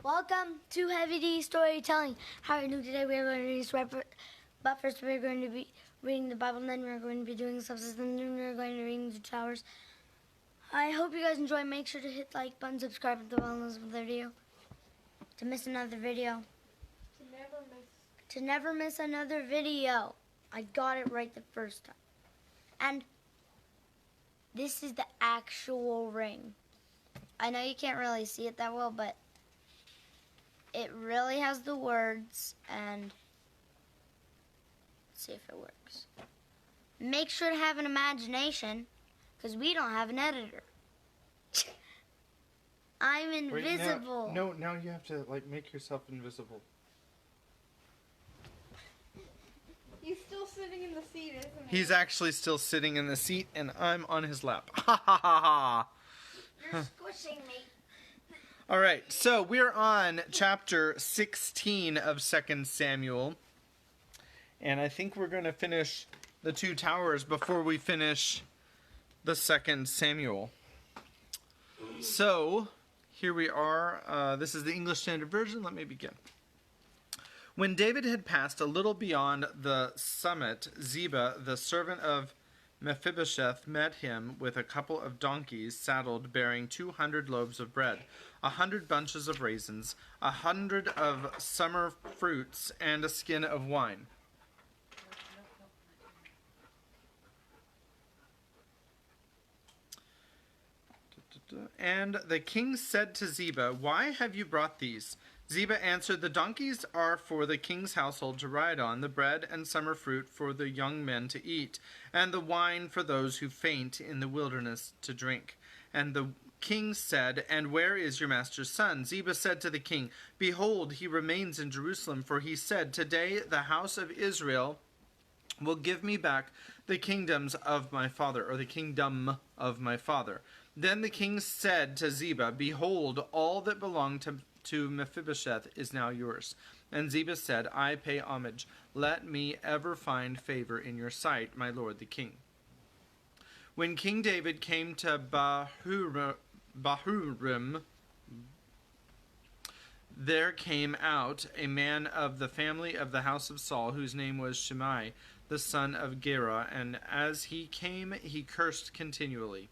Welcome to Heavy D Storytelling. How are you doing today? We are going to read story, but first we're going to be reading the Bible, and then we're going to be doing substance, and then we're going to be reading the towers. I hope you guys enjoy. Make sure to hit the like button, subscribe to the bell, and the video to miss another video. To never miss another video. I got it right the first time. And this is the actual ring. I know you can't really see it that well, but it really has the words, and let's see if it works. Make sure to have an imagination, because we don't have an editor. I'm invisible. Wait, now you have to make yourself invisible. He's still sitting in the seat, isn't he? He's actually still sitting in the seat, and I'm on his lap. Ha ha ha ha. You're squishing me. All right, so we're on chapter 16 of 2 Samuel. And I think we're going to finish the two towers before we finish the 2 Samuel. So, here we are. This is the English Standard Version. Let me begin. When David had passed a little beyond the summit, Ziba, the servant of Mephibosheth, met him with a couple of donkeys saddled, bearing 200 loaves of bread, 100 bunches of raisins, 100 of summer fruits, and a skin of wine. And the king said to Ziba, "Why have you brought these?" Ziba answered, "The donkeys are for the king's household to ride on, the bread and summer fruit for the young men to eat, and the wine for those who faint in the wilderness to drink." And the king said, "And where is your master's son?" Ziba said to the king, "Behold, he remains in Jerusalem, for he said, 'Today the house of Israel will give me back the kingdoms of my father,'" or the kingdom of my father. Then the king said to Ziba, "Behold, all that belonged to Mephibosheth is now yours." And Ziba said, "I pay homage. Let me ever find favor in your sight, my lord the king." When King David came to Bahurim, there came out a man of the family of the house of Saul, whose name was Shimei, the son of Gera, and as he came, he cursed continually.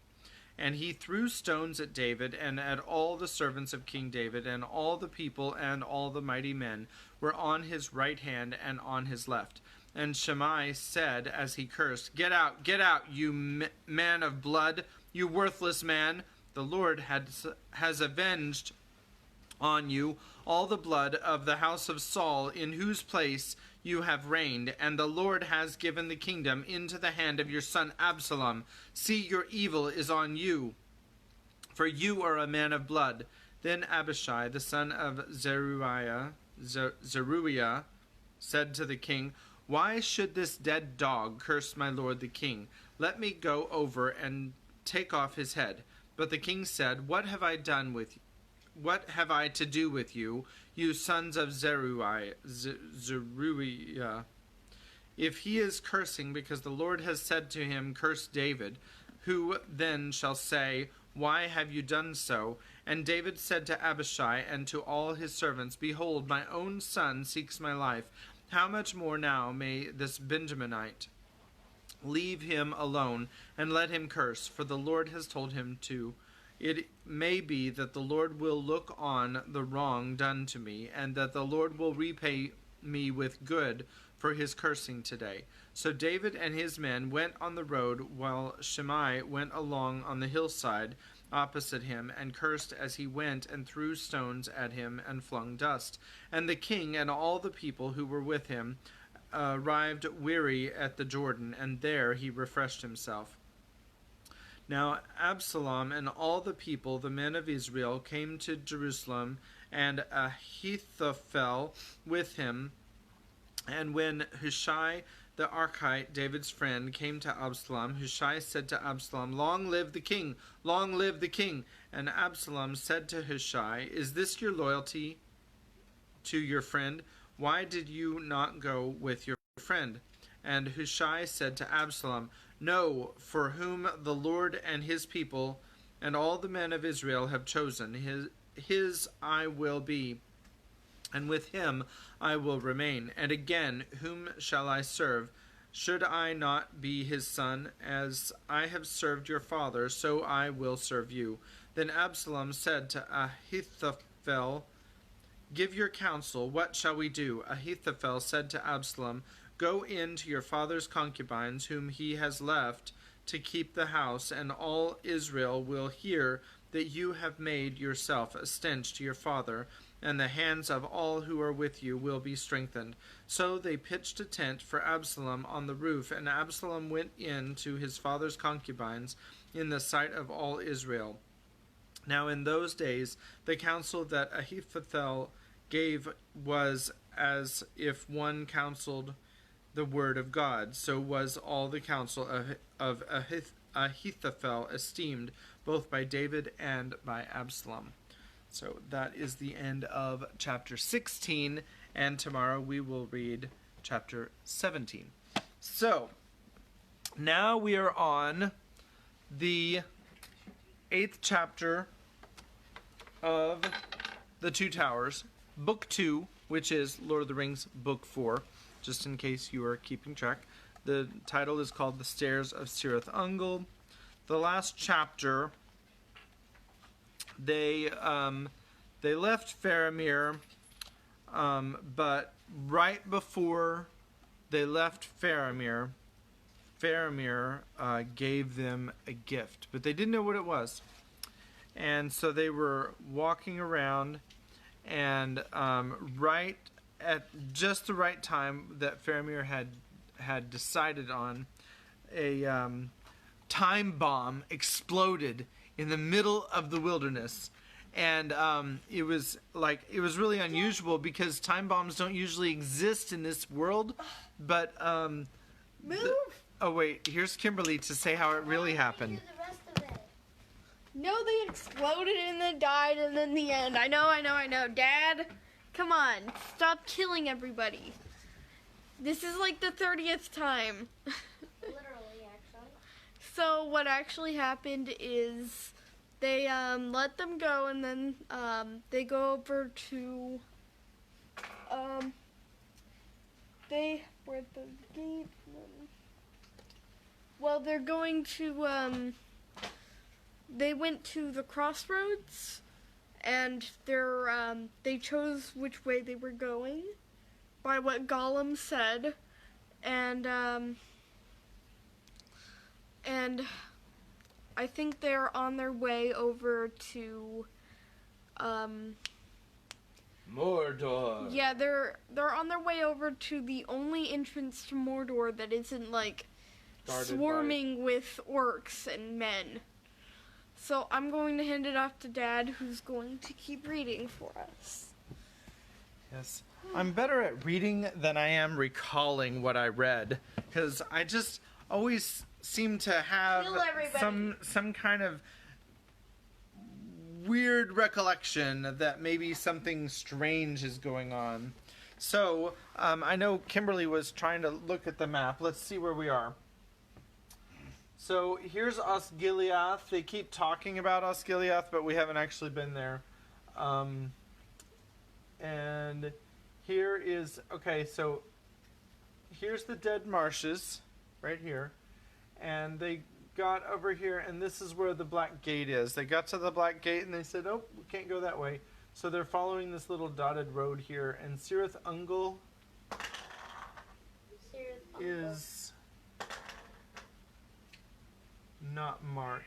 And he threw stones at David and at all the servants of King David, and all the people and all the mighty men were on his right hand and on his left. And Shimei said as he cursed, get out, you man of blood, you worthless man. The Lord has avenged on you all the blood of the house of Saul, in whose place you have reigned, and the Lord has given the kingdom into the hand of your son Absalom. See, your evil is on you, for you are a man of blood." Then Abishai, the son of Zeruiah, said to the king, "Why should this dead dog curse my lord the king? Let me go over and take off his head." But the king said, What have I to do with you, you sons of Zeruiah? If he is cursing because the Lord has said to him, "Curse David," who then shall say, "Why have you done so?" And David said to Abishai and to all his servants, "Behold, my own son seeks my life. How much more now may this Benjaminite? Leave him alone and let him curse, for the Lord has told him to. It may be that the Lord will look on the wrong done to me, and that the Lord will repay me with good for his cursing today." So David and his men went on the road, while Shimei went along on the hillside opposite him, and cursed as he went, and threw stones at him, and flung dust. And the king and all the people who were with him arrived weary at the Jordan, and there he refreshed himself. Now Absalom and all the people, the men of Israel, came to Jerusalem, and Ahithophel with him. And when Hushai the Archite, David's friend, came to Absalom, Hushai said to Absalom, "Long live the king! Long live the king!" And Absalom said to Hushai, "Is this your loyalty to your friend? Why did you not go with your friend?" And Hushai said to Absalom, "No, for whom the Lord and his people and all the men of Israel have chosen, his I will be." and with him I will remain. And again, whom shall I serve? Should I not be his son? As I have served your father, so I will serve you. Then Absalom said to Ahithophel, give your counsel, what shall we do? Ahithophel said to Absalom, go in to your father's concubines, whom he has left to keep the house, and all Israel will hear that you have made yourself a stench to your father, and the hands of all who are with you will be strengthened. So they pitched a tent for Absalom on the roof, and Absalom went in to his father's concubines in the sight of all Israel. Now in those days the counsel that Ahithophel gave was as if one counseled the word of God. So was all the counsel of Ahithophel esteemed, both by David and by Absalom. So that is the end of chapter 16, and tomorrow we will read chapter 17. So, now we are on the 8th chapter of The Two Towers, Book 2, which is Lord of the Rings, Book 4, just in case you are keeping track. The title is called The Stairs of Cirith Ungol. The last chapter, they left Faramir, but right before they left Faramir gave them a gift, but they didn't know what it was. And so they were walking around, and right at just the right time that Faramir had decided on, a time bomb exploded in the middle of the wilderness. And it was really unusual because time bombs don't usually exist in this world. But Move! Oh wait, here's Kimberly to say how it really happened. The rest of it. No, they exploded and then died, and then the end. I know. Dad, come on, stop killing everybody. This is like the 30th time. Literally, actually. So what actually happened is they let them go, and then they go over to they were at the gate. Well, they're going to they went to the crossroads, and they chose which way they were going by what Gollum said, and I think they're on their way over to Mordor. yeah, they're on their way over to the only entrance to Mordor that isn't like Guarded swarming with orcs and men. So I'm going to hand it off to Dad, who's going to keep reading for us. Yes. I'm better at reading than I am recalling what I read, because I just always seem to have Kill everybody. some kind of weird recollection that maybe something strange is going on. So, I know Kimberly was trying to look at the map. Let's see where we are. So, here's Osgiliath. They keep talking about Osgiliath, but we haven't actually been there. And here is, okay, so here's the dead marshes, right here. And they got over here, and this is where the Black Gate is. They got to the Black Gate, and they said, oh, we can't go that way. So they're following this little dotted road here. And Cirith Ungol is not marked.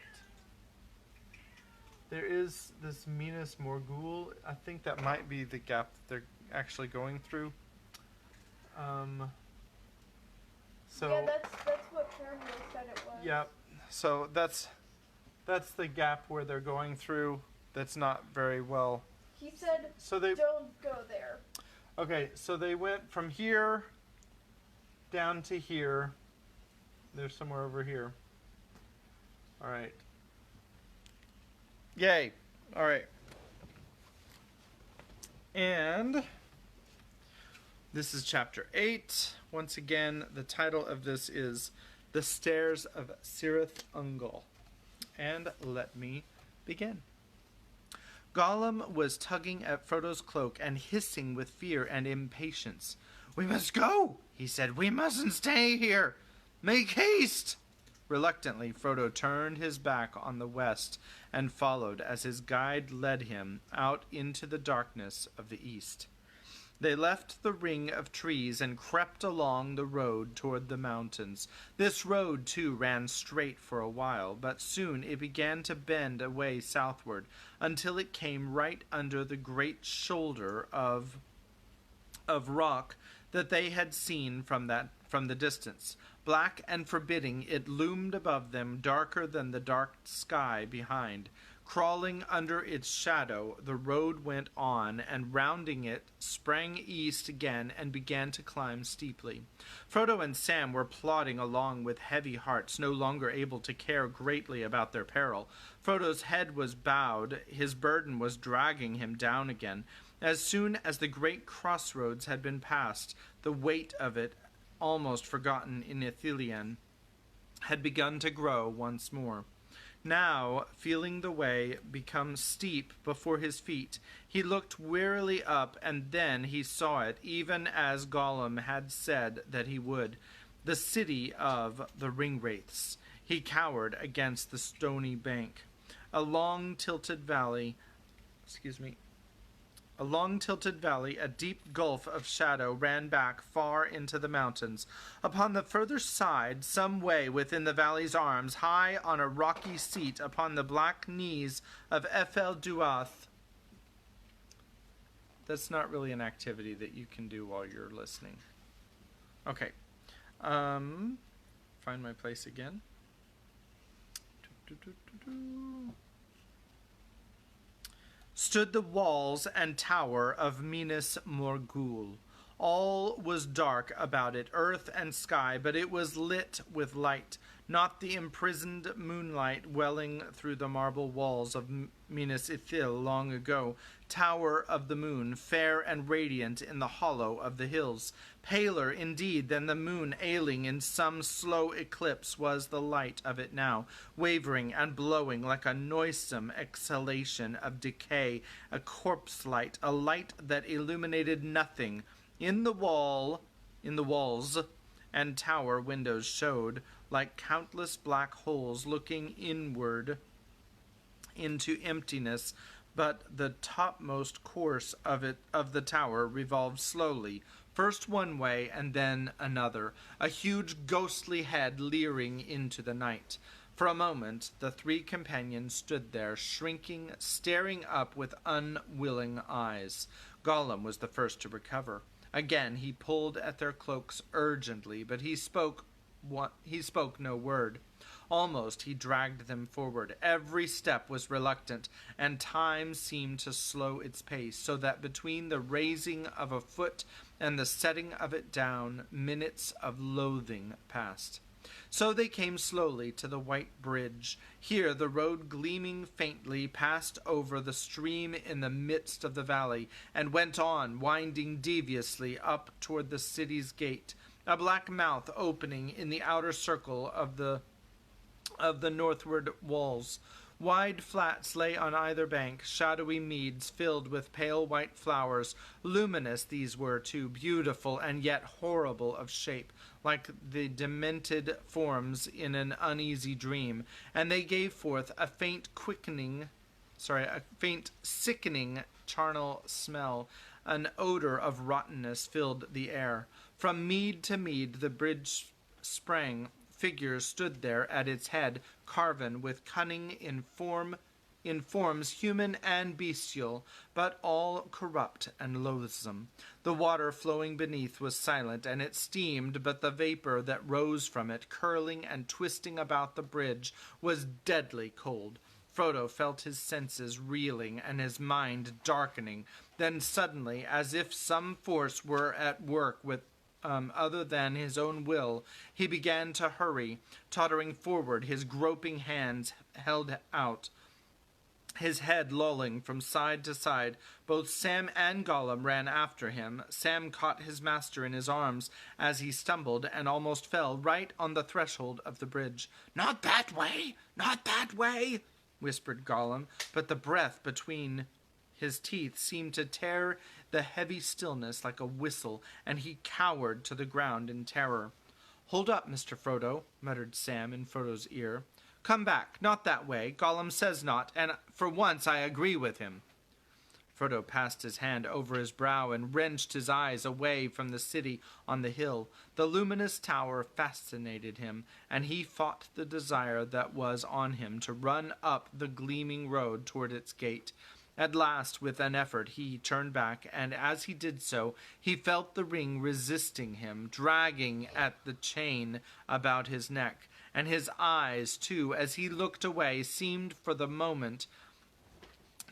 There is this Minas Morgul. I think that might be the gap that they're actually going through. So Yeah, that's what Faramir said it was. yeah, so that's the gap where they're going through. That's not very well. He said, So they don't go there. okay. So they went from here down to here. They're somewhere over here. All right. Yay. All right. And this is chapter 8. Once again, the title of this is The Stairs of Cirith Ungol. And let me begin. Gollum was tugging at Frodo's cloak and hissing with fear and impatience. "We must go," he said. "We mustn't stay here. Make haste!" Reluctantly, Frodo turned his back on the west and followed as his guide led him out into the darkness of the east. They left the ring of trees and crept along the road toward the mountains. This road, too, ran straight for a while, but soon it began to bend away southward until it came right under the great shoulder of rock that they had seen from the distance. Black and forbidding, it loomed above them, darker than the dark sky behind. Crawling under its shadow, the road went on, and rounding it, sprang east again and began to climb steeply. Frodo and Sam were plodding along with heavy hearts, no longer able to care greatly about their peril. Frodo's head was bowed, his burden was dragging him down again. As soon as the great crossroads had been passed, the weight of it, almost forgotten in Ithilien, had begun to grow once more. Now, feeling the way become steep before his feet, he looked wearily up, and then he saw it, even as Gollum had said that he would, the city of the Ringwraiths. He cowered against the stony bank. A long tilted valley, a deep gulf of shadow ran back far into the mountains. Upon the further side, some way within the valley's arms, high on a rocky seat upon the black knees of Ethel Duath. That's not really an activity that you can do while you're listening. Okay. Find my place again. Stood the walls and tower of Minas Morgul. All was dark about it, earth and sky, but it was lit with light, not the imprisoned moonlight welling through the marble walls of Minas Ithil long ago. Tower of the moon, fair and radiant in the hollow of the hills. Paler, indeed, than the moon ailing in some slow eclipse was the light of it now, wavering and blowing like a noisome exhalation of decay, a corpse light, a light that illuminated nothing. In the walls and tower windows showed like countless black holes looking inward into emptiness, but the topmost course of the tower revolved slowly, first one way and then another, a huge ghostly head leering into the night. For a moment the three companions stood there, shrinking, staring up with unwilling eyes. Gollum was the first to recover. Again he pulled at their cloaks urgently, but he spoke no word. Almost he dragged them forward. Every step was reluctant, and time seemed to slow its pace, so that between the raising of a foot and the setting of it down, minutes of loathing passed. So they came slowly to the white bridge. Here the road, gleaming faintly, passed over the stream in the midst of the valley, and went on, winding deviously up toward the city's gate, a black mouth opening in the outer circle of the northward walls. Wide flats lay on either bank, shadowy meads filled with pale white flowers. Luminous these were, too, beautiful and yet horrible of shape, like the demented forms in an uneasy dream, and they gave forth a faint sickening charnel smell. An odor of rottenness filled the air. From mead to mead the bridge sprang. Figures stood there at its head, carven with cunning in forms human and bestial, but all corrupt and loathsome. The water flowing beneath was silent, and it steamed, but the vapor that rose from it, curling and twisting about the bridge, was deadly cold. Frodo felt his senses reeling and his mind darkening. Then suddenly, as if some force were at work with other than his own will, he began to hurry, tottering forward, his groping hands held out, his head lolling from side to side. Both Sam and Gollum ran after him. Sam caught his master in his arms as he stumbled and almost fell right on the threshold of the bridge. "Not that way! Not that way!" whispered Gollum, but the breath between His teeth seemed to tear the heavy stillness like a whistle, and he cowered to the ground in terror. "Hold up, Mr. Frodo," muttered Sam in Frodo's ear. "Come back, not that way. Gollum says not, and for once I agree with him." Frodo passed his hand over his brow and wrenched his eyes away from the city on the hill. The luminous tower fascinated him, and he fought the desire that was on him to run up the gleaming road toward its gate. At last, with an effort, he turned back, and as he did so, he felt the ring resisting him, dragging at the chain about his neck, and his eyes, too, as he looked away, seemed for the moment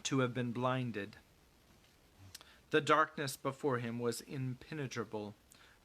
to have been blinded. The darkness before him was impenetrable.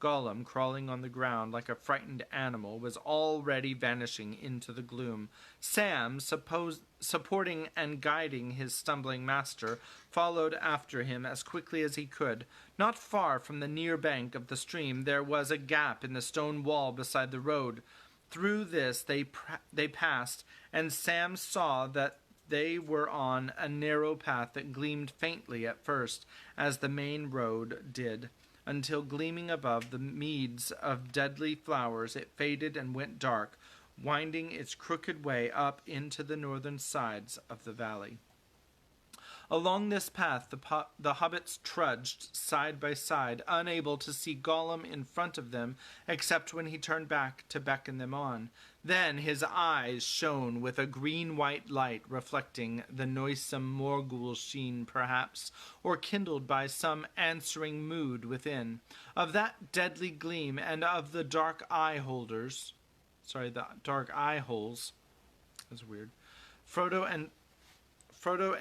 Gollum, crawling on the ground like a frightened animal, was already vanishing into the gloom. Sam, supporting and guiding his stumbling master, followed after him as quickly as he could. Not far from the near bank of the stream there was a gap in the stone wall beside the road. Through this they passed, and Sam saw that they were on a narrow path that gleamed faintly at first, as the main road did, until gleaming above the meads of deadly flowers it faded and went dark, winding its crooked way up into the northern sides of the valley. Along this path the hobbits trudged side by side, unable to see Gollum in front of them except when he turned back to beckon them on. Then his eyes shone with a green-white light reflecting the noisome Morgul sheen, perhaps, or kindled by some answering mood within. Of that deadly gleam and of the dark eye holes. That's weird. Frodo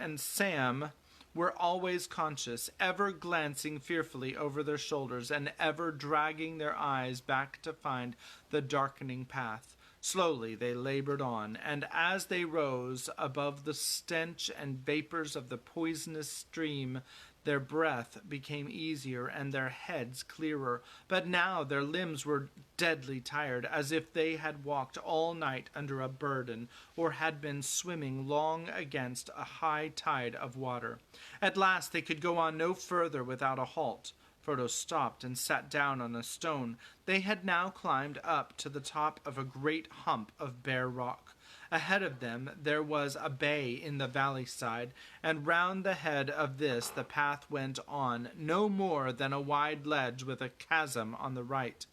and Sam were always conscious, ever glancing fearfully over their shoulders and ever dragging their eyes back to find the darkening path. Slowly they labored on, and as they rose above the stench and vapors of the poisonous stream, their breath became easier and their heads clearer. But now their limbs were deadly tired, as if they had walked all night under a burden, or had been swimming long against a high tide of water. At last they could go on no further without a halt. Frodo stopped and sat down on a stone. They had now climbed up to the top of a great hump of bare rock. Ahead of them there was a bay in the valley side, and round the head of this the path went on, no more than a wide ledge with a chasm on the right.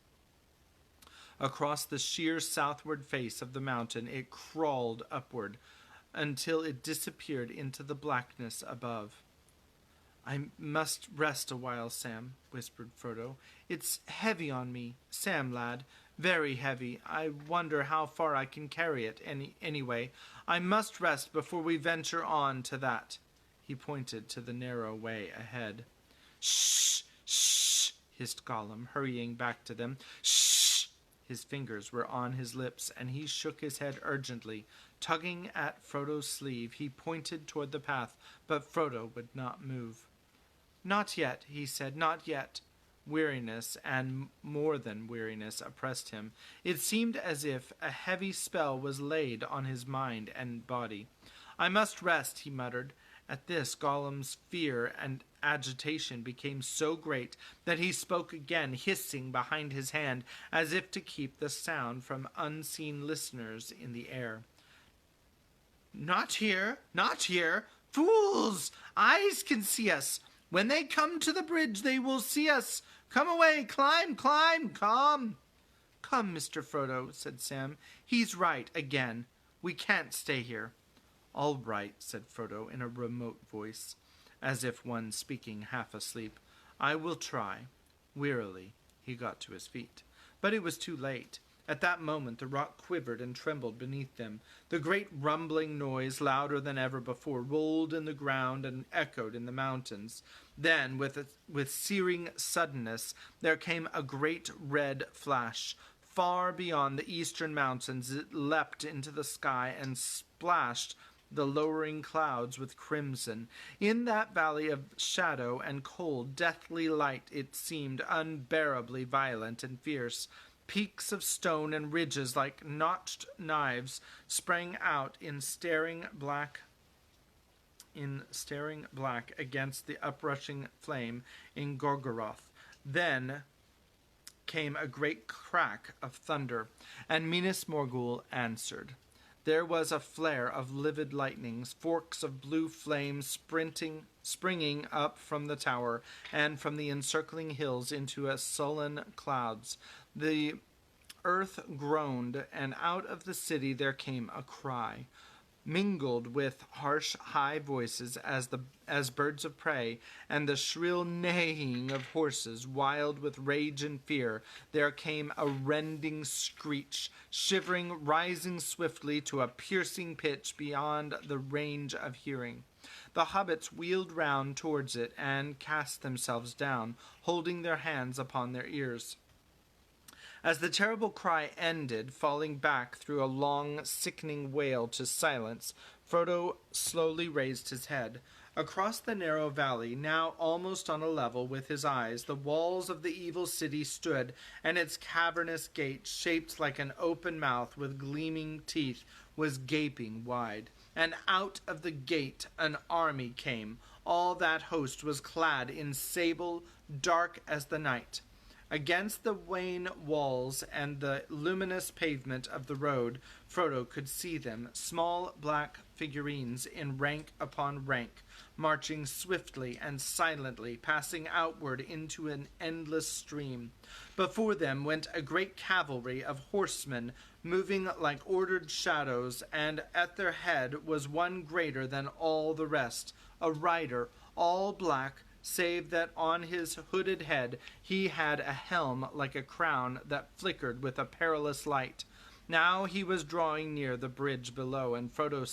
Across the sheer southward face of the mountain it crawled upward, until it disappeared into the blackness above. "I must rest a while, Sam," whispered Frodo. "It's heavy on me, Sam, lad, very heavy. I wonder how far I can carry it, anyway. I must rest before we venture on to that." He pointed to the narrow way ahead. "Shh! Shh!" hissed Gollum, hurrying back to them. "Shh!" His fingers were on his lips, and he shook his head urgently. Tugging at Frodo's sleeve, he pointed toward the path, but Frodo would not move. "Not yet," he said, "not yet." Weariness, and more than weariness, oppressed him. It seemed as if a heavy spell was laid on his mind and body. "I must rest," he muttered. At this, Gollum's fear and agitation became so great that he spoke again, hissing behind his hand, as if to keep the sound from unseen listeners in the air. "Not here, not here! Fools! Eyes can see us! When they come to the bridge, they will see us! Come away! Climb, climb! Come!" "Come, Mr. Frodo," said Sam. "He's right, again. We can't stay here." "All right," said Frodo in a remote voice, as if one speaking half asleep. "I will try." Wearily, he got to his feet. But it was too late. At that moment the rock quivered and trembled beneath them. The great rumbling noise, louder than ever before, rolled in the ground and echoed in the mountains. Then, with searing suddenness, there came a great red flash. Far beyond the eastern mountains it leapt into the sky and splashed the lowering clouds with crimson. In that valley of shadow and cold, deathly light it seemed unbearably violent and fierce. Peaks of stone and ridges like notched knives sprang out in staring black in staring black against the uprushing flame in Gorgoroth. Then came a great crack of thunder, and Minas Morgul answered. There was a flare of livid lightnings, forks of blue flame springing up from the tower and from the encircling hills into a sullen clouds. The earth groaned, and out of the city there came a cry, mingled with harsh, high voices as birds of prey, and the shrill neighing of horses, wild with rage and fear. There came a rending screech, shivering, rising swiftly to a piercing pitch beyond the range of hearing. The hobbits wheeled round towards it and cast themselves down, holding their hands upon their ears. As the terrible cry ended, falling back through a long, sickening wail to silence, Frodo slowly raised his head. Across the narrow valley, now almost on a level with his eyes, the walls of the evil city stood, and its cavernous gate, shaped like an open mouth with gleaming teeth, was gaping wide. And out of the gate an army came. All that host was clad in sable, dark as the night. Against the wan walls and the luminous pavement of the road, Frodo could see them, small black figurines in rank upon rank, marching swiftly and silently, passing outward into an endless stream. Before them went a great cavalry of horsemen, moving like ordered shadows, and at their head was one greater than all the rest, a rider, all black, save that on his hooded head he had a helm like a crown that flickered with a perilous light. Now he was drawing near the bridge below, and Frodo's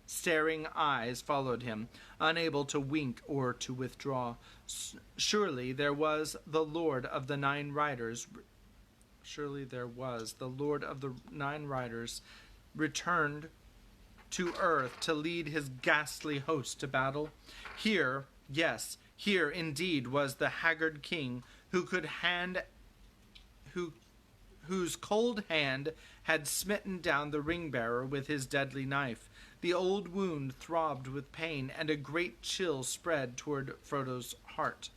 staring eyes followed him, unable to wink or to withdraw. Surely there was the Lord of the Nine Riders returned to earth to lead his ghastly host to battle. Here, yes, here indeed was the haggard king whose cold hand had smitten down the ring-bearer with his deadly knife. The old wound throbbed with pain, and a great chill spread toward Frodo's heart.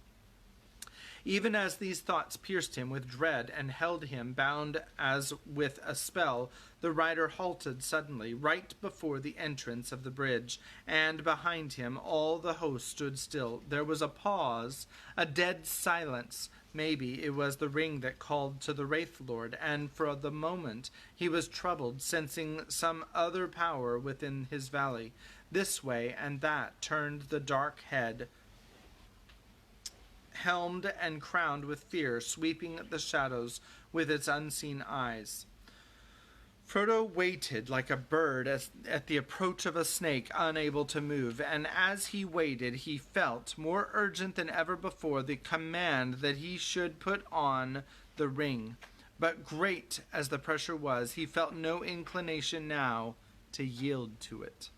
Even as these thoughts pierced him with dread and held him bound as with a spell, the rider halted suddenly, right before the entrance of the bridge, and behind him all the host stood still. There was a pause, a dead silence. Maybe it was the ring that called to the Wraith Lord, and for the moment he was troubled, sensing some other power within his valley. This way and that turned the dark head, helmed and crowned with fear, sweeping the shadows with its unseen eyes. Frodo waited like a bird at the approach of a snake, unable to move, and as he waited he felt, more urgent than ever before, the command that he should put on the ring. But great as the pressure was, he felt no inclination now to yield to it.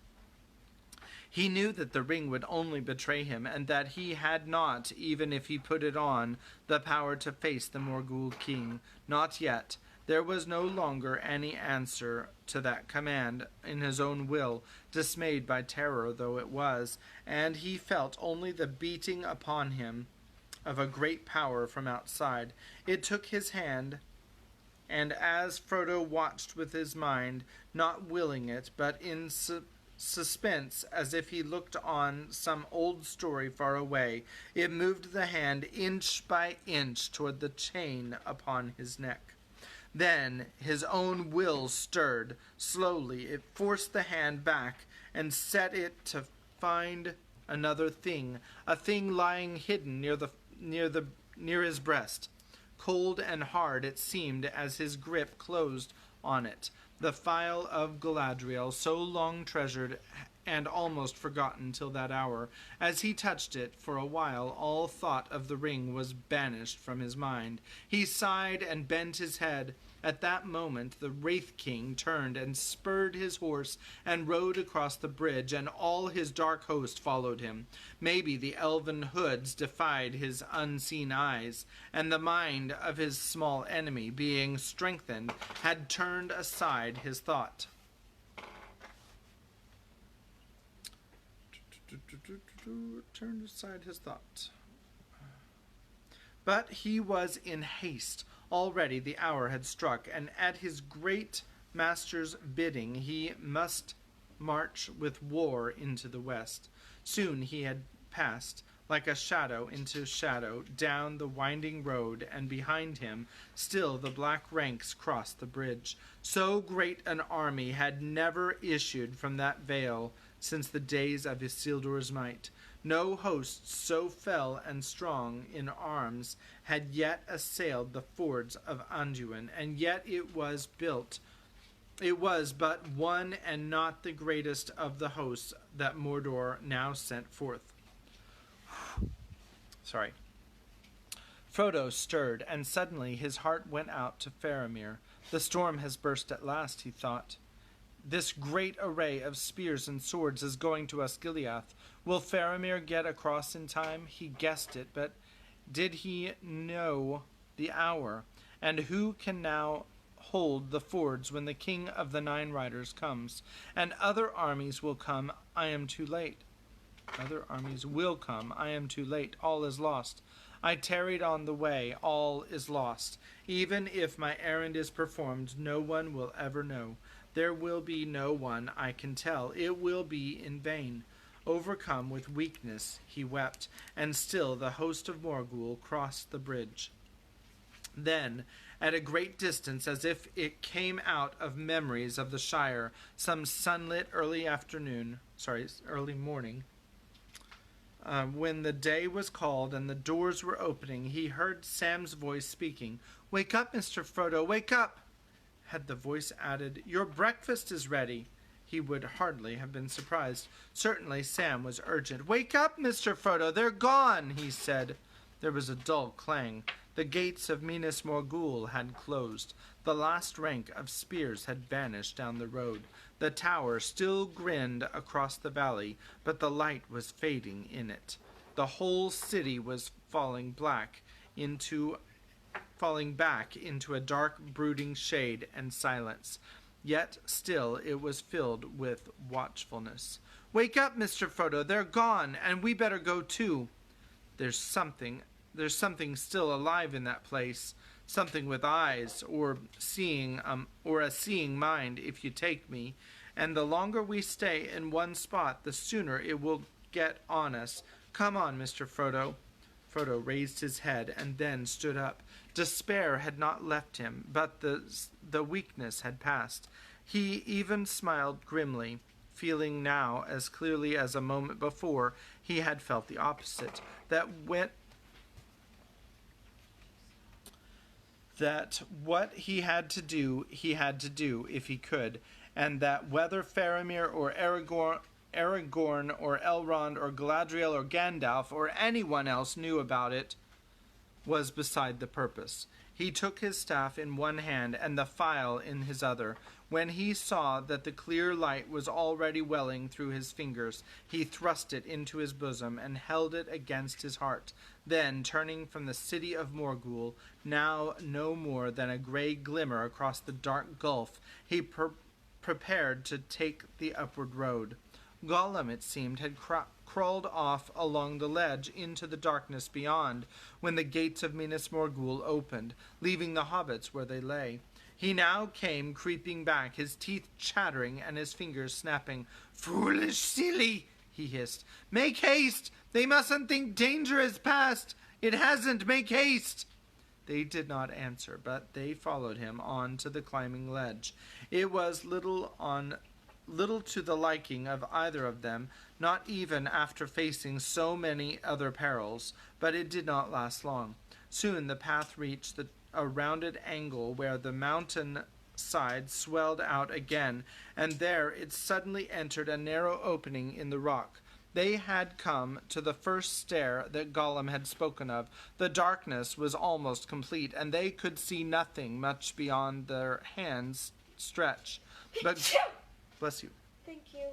He knew that the ring would only betray him, and that he had not, even if he put it on, the power to face the Morgul king. Not yet. There was no longer any answer to that command in his own will, dismayed by terror though it was, and he felt only the beating upon him of a great power from outside. It took his hand, and as Frodo watched with his mind, not willing it, but in suspense, as if he looked on some old story far away, it moved the hand inch by inch toward the chain upon his neck. Then his own will stirred. Slowly it forced the hand back and set it to find another thing, a thing lying hidden near his breast. Cold and hard it seemed as his grip closed on it, the phial of Galadriel, so long treasured and almost forgotten till that hour. As he touched it, for a while all thought of the ring was banished from his mind. He sighed and bent his head. At that moment the Wraith King turned and spurred his horse and rode across the bridge, and all his dark host followed him. Maybe the elven hoods defied his unseen eyes, and the mind of his small enemy, being strengthened, had turned aside his thought. turned aside his thought. But he was in haste. Already the hour had struck, and at his great master's bidding he must march with war into the west. Soon he had passed, like a shadow into shadow, down the winding road, and behind him still the black ranks crossed the bridge. So great an army had never issued from that vale since the days of Isildur's might. No host so fell and strong in arms had yet assailed the fords of Anduin, and yet it was but one and not the greatest of the hosts that Mordor now sent forth. Frodo stirred, and suddenly his heart went out to Faramir. The storm has burst at last, he thought. This great array of spears and swords is going to Osgiliath. Will Faramir get across in time? He guessed it, but did he know the hour? And who can now hold the fords when the king of the Nine Riders comes? And other armies will come, I am too late. Other armies will come, I am too late. All is lost. I tarried on the way, all is lost. Even if my errand is performed, no one will ever know. There will be no one I can tell. It will be in vain. Overcome with weakness, he wept, and still the host of Morgul crossed the bridge. Then, at a great distance, as if it came out of memories of the Shire, some sunlit early morning, when the day was called and the doors were opening, he heard Sam's voice speaking. "Wake up, Mr. Frodo, wake up!" Had the voice added, "Your breakfast is ready," he would hardly have been surprised. Certainly Sam was urgent. "Wake up, Mr. Frodo, they're gone," he said. There was a dull clang. The gates of Minas Morgul had closed. The last rank of spears had vanished down the road. The tower still grinned across the valley, but the light was fading in it. The whole city was falling back into a dark, brooding shade and silence. Yet still it was filled with watchfulness. "Wake up, Mr. Frodo, they're gone, and we better go too. There's something still alive in that place, something with eyes, or a seeing mind, if you take me. And the longer we stay in one spot, the sooner it will get on us. Come on, Mr. Frodo." Frodo raised his head and then stood up. Despair had not left him, but the weakness had passed. He even smiled grimly, feeling now, as clearly as a moment before, he had felt the opposite, that what he had to do if he could, and that whether Faramir or Aragorn or Elrond or Galadriel or Gandalf or anyone else knew about it was beside the purpose. He took his staff in one hand and the file in his other. When he saw that the clear light was already welling through his fingers, he thrust it into his bosom and held it against his heart. Then, turning from the city of Morgul, now no more than a grey glimmer across the dark gulf, he prepared to take the upward road. Gollum, it seemed, had crawled off along the ledge into the darkness beyond, when the gates of Minas Morgul opened, leaving the hobbits where they lay. He now came creeping back, his teeth chattering and his fingers snapping. "Foolish silly," he hissed. "Make haste! They mustn't think danger has passed! It hasn't! Make haste!" They did not answer, but they followed him on to the climbing ledge. It was little to the liking of either of them, not even after facing so many other perils, but it did not last long. Soon the path reached a rounded angle where the mountain side swelled out again, and there it suddenly entered a narrow opening in the rock. They had come to the first stair that Gollum had spoken of. The darkness was almost complete, and they could see nothing much beyond their hands' stretch. But bless you. Thank you.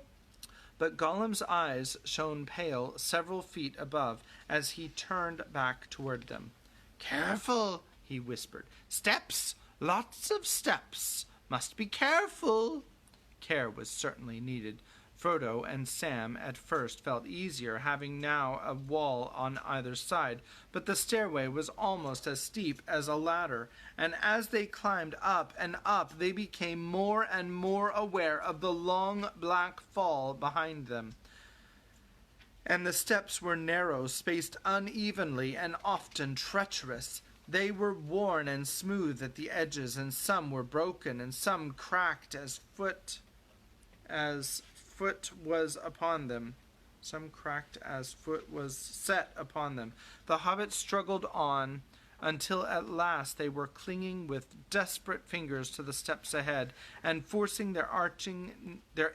But Gollum's eyes shone pale several feet above as he turned back toward them. "Careful," he whispered. "Steps! Lots of steps! Must be careful!" Care was certainly needed. Frodo and Sam at first felt easier, having now a wall on either side, but the stairway was almost as steep as a ladder, and as they climbed up and up, they became more and more aware of the long black fall behind them. And the steps were narrow, spaced unevenly, and often treacherous. They were worn and smooth at the edges, and some were broken, and some cracked as foot was upon them. Some cracked as foot was set upon them. The hobbits struggled on until at last they were clinging with desperate fingers to the steps ahead, and forcing their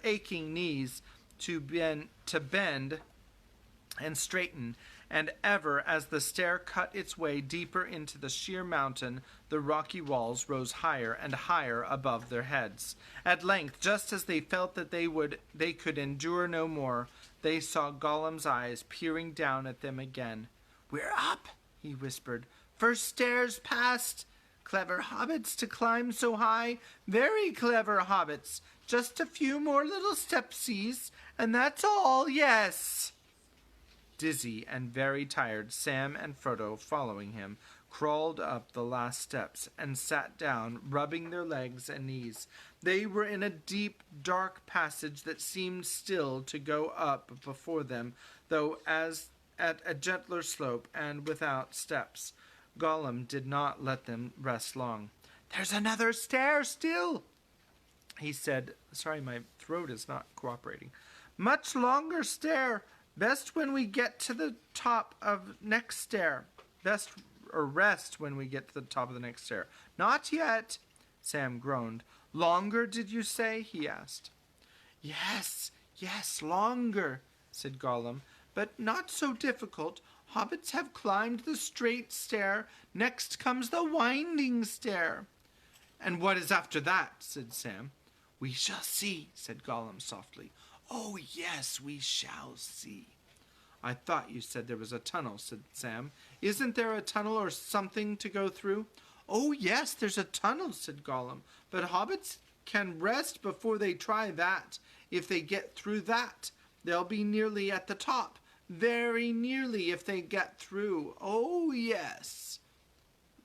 aching knees to bend and straighten. And ever as the stair cut its way deeper into the sheer mountain, the rocky walls rose higher and higher above their heads. At length, just as they felt that they could endure no more, they saw Gollum's eyes peering down at them again. "We're up," he whispered. "First stairs past. Clever hobbits to climb so high. Very clever hobbits. Just a few more little stepsies, and that's all, yes." Dizzy and very tired, Sam and Frodo, following him, crawled up the last steps and sat down, rubbing their legs and knees. They were in a deep, dark passage that seemed still to go up before them, though as at a gentler slope and without steps. Gollum did not let them rest long. "There's another stair still," he said. Sorry, my throat is not cooperating. "Much longer stair. Best when we get to the top of next stair. Rest when we get to the top of the next stair." "Not yet," Sam groaned. "Longer, did you say?" he asked. Yes, longer," said Gollum, "but not so difficult. Hobbits have climbed the straight stair. Next comes the winding stair." "And what is after that?" said Sam. "We shall see," said Gollum softly. "Oh, yes, we shall see." "I thought you said there was a tunnel," said Sam. "Isn't there a tunnel or something to go through?" "Oh, yes, there's a tunnel," said Gollum. "But hobbits can rest before they try that. If they get through that, they'll be nearly at the top. Very nearly if they get through. Oh, yes."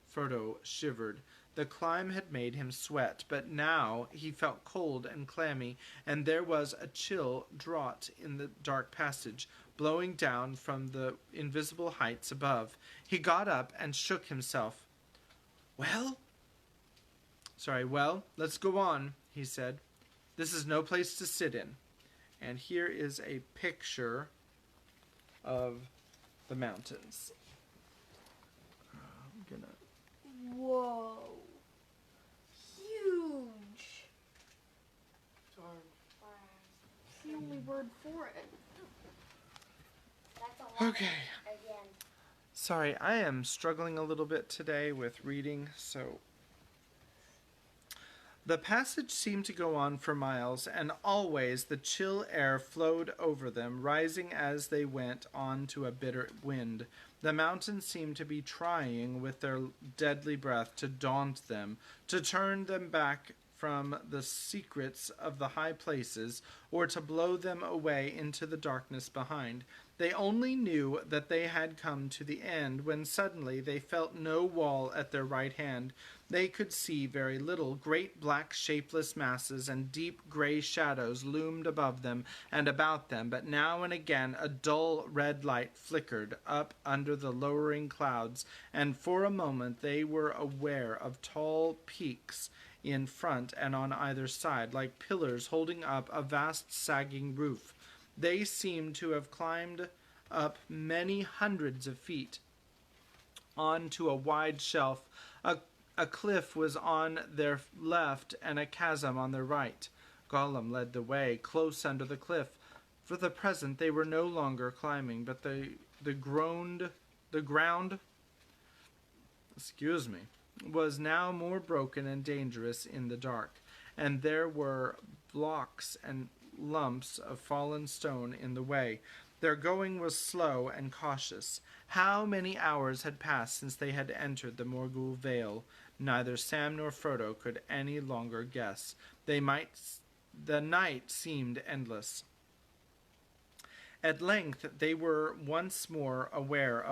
Frodo shivered. The climb had made him sweat, but now he felt cold and clammy, and there was a chill draught in the dark passage, blowing down from the invisible heights above. He got up and shook himself. Well, let's go on," he said. "This is no place to sit in." And here is a picture of the mountains. I'm gonna... Whoa. Huge. That's the only word for it. That's a lot. Okay. Again. Sorry, I am struggling a little bit today with reading, so... The passage seemed to go on for miles, and always the chill air flowed over them, rising as they went on to a bitter wind. The mountains seemed to be trying with their deadly breath to daunt them, to turn them back from the secrets of the high places, or to blow them away into the darkness behind. They only knew that they had come to the end, when suddenly they felt no wall at their right hand. They could see very little. Great black shapeless masses and deep gray shadows loomed above them and about them, but now and again a dull red light flickered up under the lowering clouds, and for a moment they were aware of tall peaks in front and on either side, like pillars holding up a vast sagging roof. They seemed to have climbed up many hundreds of feet onto a wide shelf. A cliff was on their left and a chasm on their right. Gollum led the way, close under the cliff. For the present they were no longer climbing, but the ground was now more broken and dangerous in the dark, and there were blocks and lumps of fallen stone in the way. Their going was slow and cautious. How many hours had passed since they had entered the Morgul Vale? Neither Sam nor Frodo could any longer guess. The night seemed endless. At length they were once more aware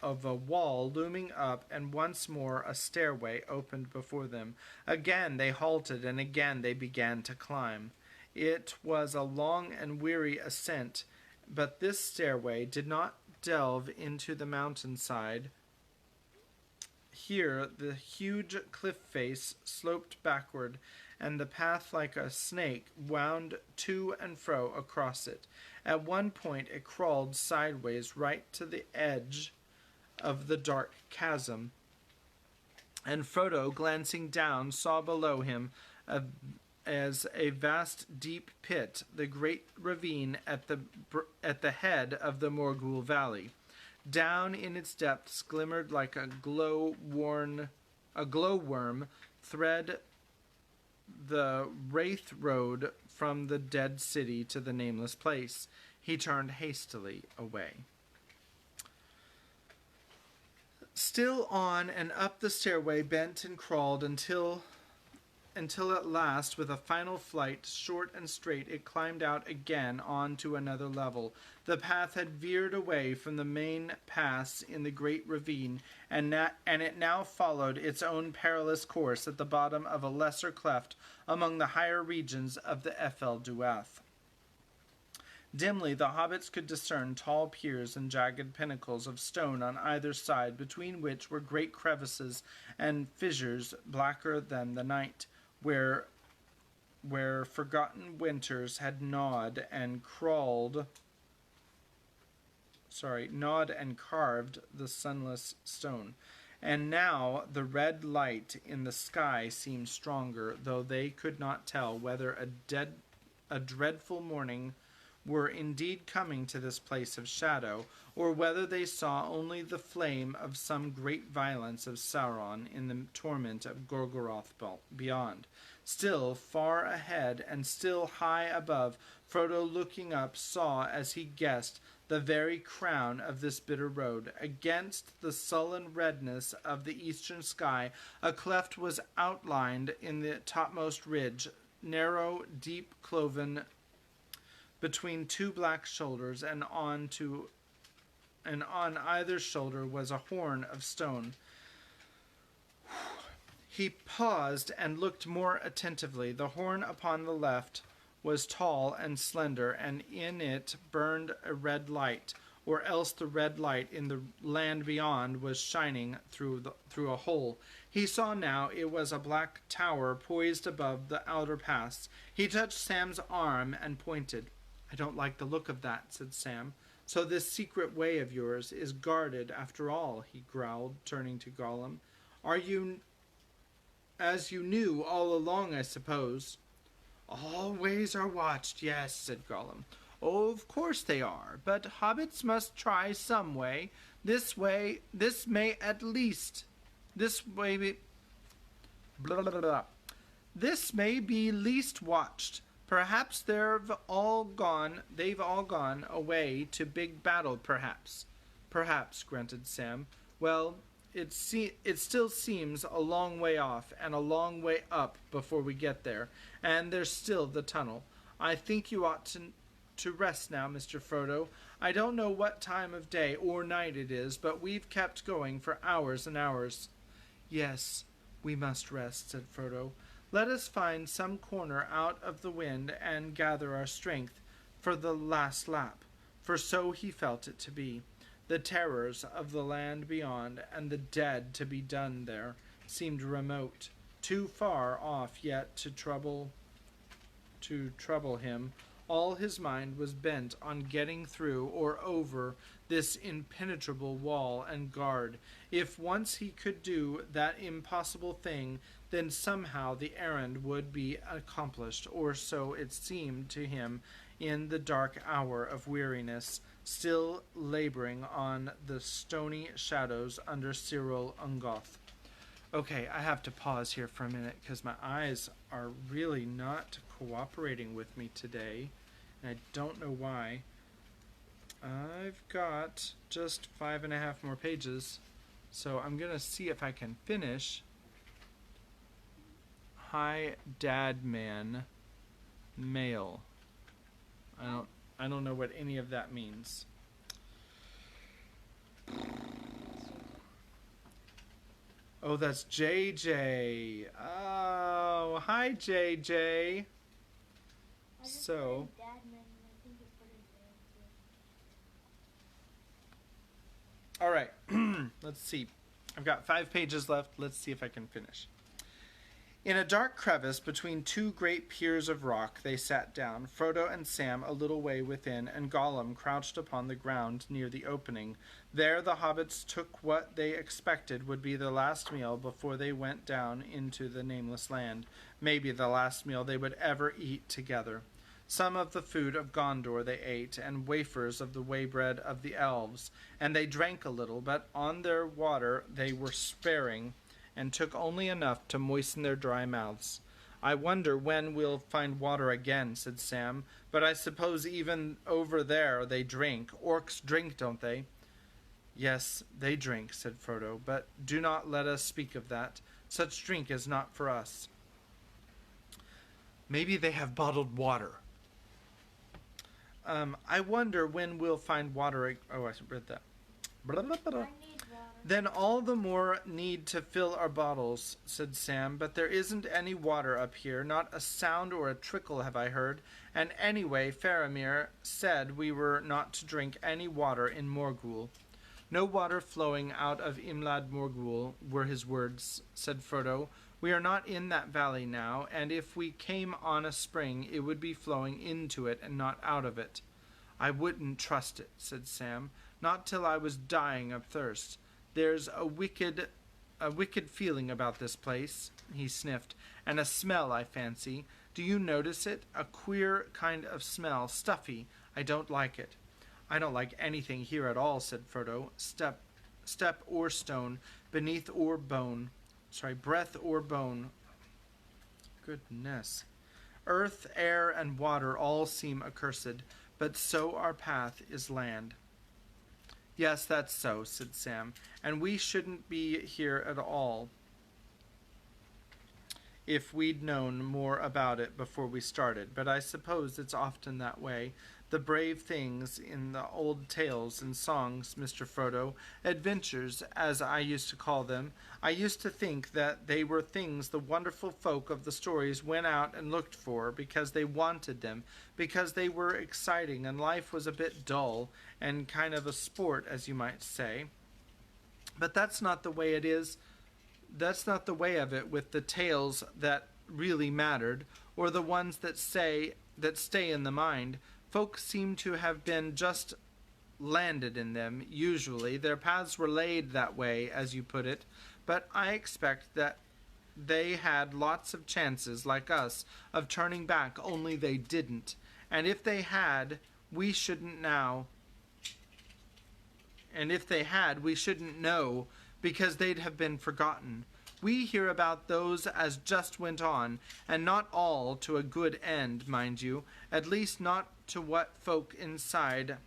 of a wall looming up, and once more a stairway opened before them. Again they halted, and again they began to climb. It was a long and weary ascent, but this stairway did not delve into the mountainside. Here the huge cliff face sloped backward, and the path, like a snake, wound to and fro across it. At one point it crawled sideways right to the edge of the dark chasm, and Frodo, glancing down, saw below him as a vast deep pit, the great ravine at the head of the Morgul Valley. Down in its depths glimmered like a glowworm thread the wraith road from the dead city to the nameless place. He turned hastily away. Still on and up the stairway bent and crawled until at last, with a final flight, short and straight, it climbed out again on to another level. The path had veered away from the main pass in the great ravine, and it now followed its own perilous course at the bottom of a lesser cleft among the higher regions of the Ephel Duath. Dimly the hobbits could discern tall piers and jagged pinnacles of stone on either side, between which were great crevices and fissures blacker than the night, where forgotten winters had gnawed and carved the sunless stone. And now the red light in the sky seemed stronger, though they could not tell whether a dreadful morning were indeed coming to this place of shadow, or whether they saw only the flame of some great violence of Sauron in the torment of Gorgoroth beyond. Still far ahead, and still high above, Frodo, looking up, saw, as he guessed, the very crown of this bitter road. Against the sullen redness of the eastern sky, a cleft was outlined in the topmost ridge, narrow, deep cloven between two black shoulders, and on either shoulder was a horn of stone. He paused and looked more attentively. The horn upon the left was tall and slender, and in it burned a red light, or else the red light in the land beyond was shining through a hole. He saw now it was a black tower poised above the outer pass. He touched Sam's arm and pointed. "I don't like the look of that," said Sam. "So this secret way of yours is guarded after all," he growled, turning to Gollum. "Are you as you knew all along, I suppose?" "All ways are watched, yes," said Gollum. "Oh, of course they are, but hobbits must try some way. This may be least watched. Perhaps they've all gone away to big battle, perhaps." "Perhaps," grunted Sam. "Well, it still seems a long way off and a long way up before we get there, and there's still the tunnel. I think you ought to rest now, Mr. Frodo. I don't know what time of day or night it is, but we've kept going for hours and hours." "Yes, we must rest," said Frodo. "Let us find some corner out of the wind and gather our strength for the last lap." For so he felt it to be. The terrors of the land beyond and the dead to be done there seemed remote, too far off yet to trouble him. All his mind was bent on getting through or over this impenetrable wall and guard. If once he could do that impossible thing, then somehow the errand would be accomplished, or so it seemed to him in the dark hour of weariness, still laboring on the stony shadows under Cirith Ungol. Okay, I have to pause here for a minute because my eyes are really not cooperating with me today, and I don't know why. I've got just 5.5 more pages, so I'm going to see if I can finish Hi Dad Man Mail. I I don't know what any of that means. Oh, that's JJ. Oh, hi, JJ. So, all right. Let's see. I've got 5 pages left. Let's see if I can finish. In a dark crevice between 2 great piers of rock they sat down, Frodo and Sam a little way within, and Gollum crouched upon the ground near the opening. There the hobbits took what they expected would be the last meal before they went down into the nameless land, maybe the last meal they would ever eat together. Some of the food of Gondor they ate, and wafers of the waybread of the elves, and they drank a little, but on their water they were sparing, and took only enough to moisten their dry mouths. I wonder when we'll find water again, said Sam, but I suppose even over there they drink. Orcs drink, don't they? Yes, they drink, said Frodo, but do not let us speak of that. Such drink is not for us. Maybe they have bottled water. I wonder when we'll find water. Oh, I read that. Blah, blah, blah, blah. Then all the more need to fill our bottles, said Sam, but there isn't any water up here, not a sound or a trickle have I heard, and anyway Faramir said we were not to drink any water in Morgul. No water flowing out of Imlad Morgul were his words, said Frodo. We are not in that valley now, and if we came on a spring it would be flowing into it and not out of it. I wouldn't trust it, said Sam, not till I was dying of thirst. There's a wicked feeling about this place, he sniffed, and a smell, I fancy. Do you notice it? A queer kind of smell, stuffy. I don't like it. I don't like anything here at all, said Frodo. Step or stone, beneath or bone. Breath or bone. Goodness. Earth, air, and water all seem accursed, but so our path is land. Yes, that's so, said Sam, and we shouldn't be here at all if we'd known more about it before we started, but I suppose it's often that way. The brave things in the old tales and songs, Mr. Frodo, adventures, as I used to call them, I used to think that they were things the wonderful folk of the stories went out and looked for because they wanted them, because they were exciting and life was a bit dull and kind of a sport, as you might say. But that's not the way it is. That's not the way of it with the tales that really mattered, or the ones that stay in the mind. Folk seem to have been just landed in them, usually. Their paths were laid that way, as you put it, but I expect that they had lots of chances, like us, of turning back, only they didn't. And if they had, we shouldn't know, because they'd have been forgotten. We hear about those as just went on, and not all to a good end, mind you, at least not to what folk inside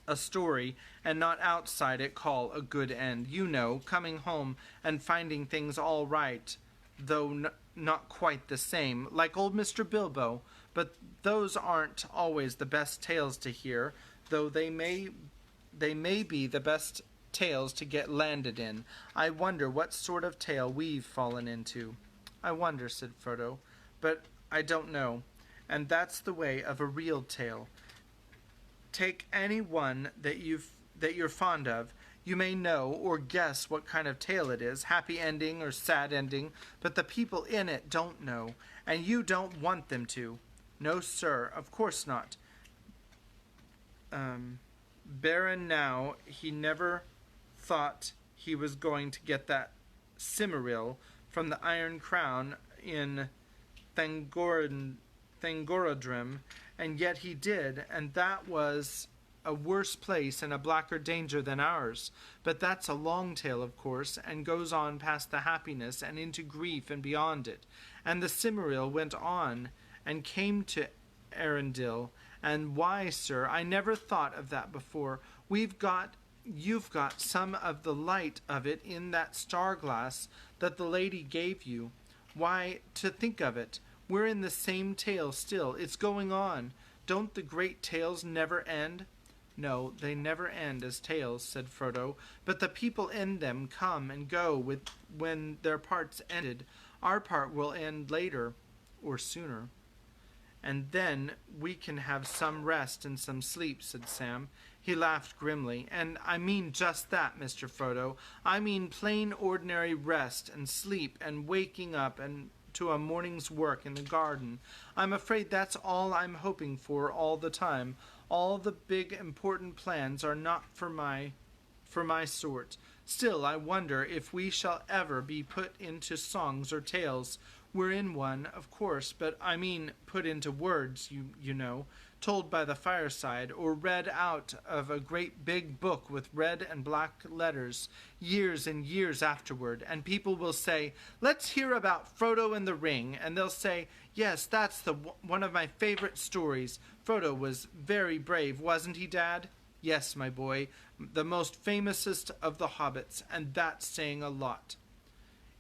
a story and not outside it call a good end. You know, coming home and finding things all right, though not quite the same, like old Mr. Bilbo. But those aren't always the best tales to hear, though they may be the best tales to get landed in. I wonder what sort of tale we've fallen into. I wonder, said Frodo, but I don't know. And that's the way of a real tale. Take any one that you're fond of. You may know or guess what kind of tale it is, happy ending or sad ending, but the people in it don't know, and you don't want them to. No, sir, of course not. Baron now, he never thought he was going to get that Cimmeril from the Iron Crown in Thangorodrim, and yet he did, and that was a worse place and a blacker danger than ours. But that's a long tale, of course, and goes on past the happiness and into grief and beyond it. And the Cimmeril went on and came to Arendelle, and why, sir, I never thought of that before. You've got some of the light of it in that star glass that the lady gave you. Why, to think of it, we're in the same tale still. It's going on. don't the great tales never end?" "No, they never end as tales," said Frodo, "but the people in them come and go when their part's ended. Our part will end later, or sooner." "And then we can have some rest and some sleep," said Sam. He laughed grimly. "And I mean just that, Mr. Frodo. I mean plain ordinary rest and sleep and waking up and to a morning's work in the garden. I'm afraid that's all I'm hoping for all the time. All the big important plans are not for my sort. Still, I wonder if we shall ever be put into songs or tales. We're in one, of course, but I mean put into words, you know, told by the fireside, or read out of a great big book with red and black letters, years and years afterward, and people will say, 'Let's hear about Frodo and the Ring,' and they'll say, 'Yes, that's one of my favorite stories. Frodo was very brave, wasn't he, Dad?' Yes, my boy, the most famousest of the hobbits, and that's saying a lot."